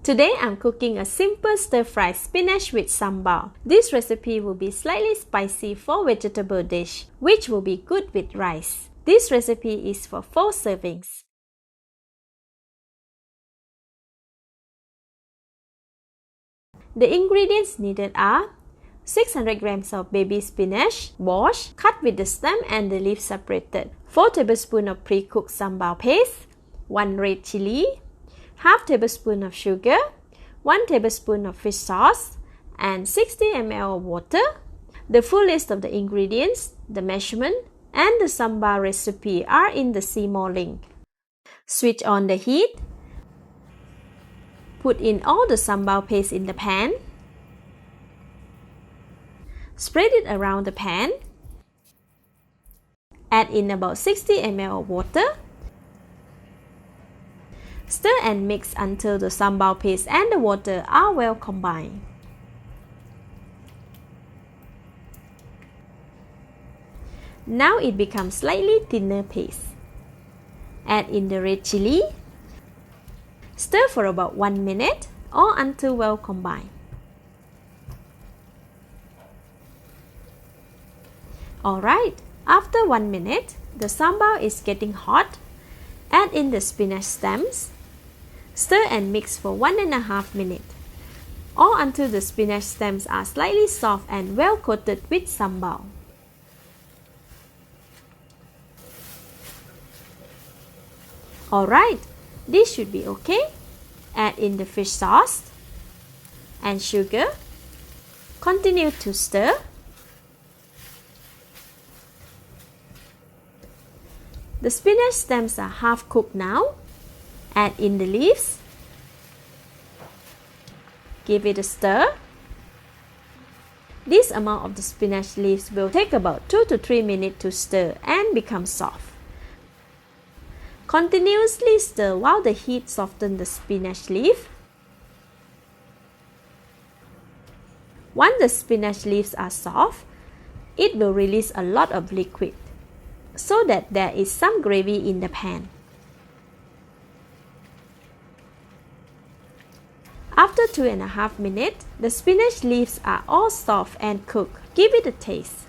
Today I'm cooking a simple stir-fried spinach with sambal. This recipe will be slightly spicy for vegetable dish, which will be good with rice. This recipe is for 4 servings. The ingredients needed are 600 grams of baby spinach, washed, cut with the stem and the leaves separated, 4 tablespoons of pre-cooked sambal paste, 1 red chilli, half tablespoon of sugar, 1 tablespoon of fish sauce, and 60 ml of water. The full list of the ingredients, the measurement, and the sambal recipe are in the see more link. Switch on the heat. Put in all the sambal paste in the pan. Spread it around the pan. Add in about 60 ml of water. Stir and mix until the sambal paste and the water are well combined. Now it becomes slightly thinner paste. Add in the red chilli. Stir for about 1 minute or until well combined. Alright, after 1 minute, the sambal is getting hot. Add in the spinach stems. Stir and mix for 1.5 minutes or until the spinach stems are slightly soft and well coated with sambal. Alright, this should be okay. Add in the fish sauce and sugar. Continue to stir. The spinach stems are half cooked now. Add in the leaves. Give it a stir. This amount of the spinach leaves will take about 2 to 3 minutes to stir and become soft. Continuously stir while the heat softens the spinach leaf. Once the spinach leaves are soft, it will release a lot of liquid so that there is some gravy in the pan. After 2.5 minutes, the spinach leaves are all soft and cooked. Give it a taste.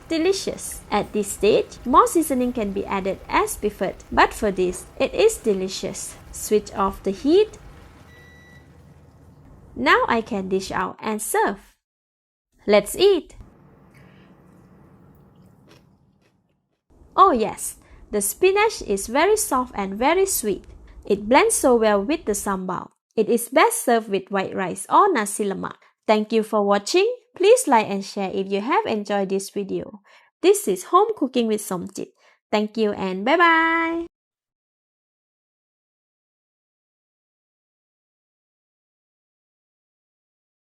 Delicious. At this stage, more seasoning can be added as preferred, but for this, it is delicious. Switch off the heat. Now I can dish out and serve. Let's eat. Oh yes, the spinach is very soft and very sweet. It blends so well with the sambal. It is best served with white rice or nasi lemak. Thank you for watching. Please like and share if you have enjoyed this video. This is Home Cooking with Somjit. Thank you and bye-bye.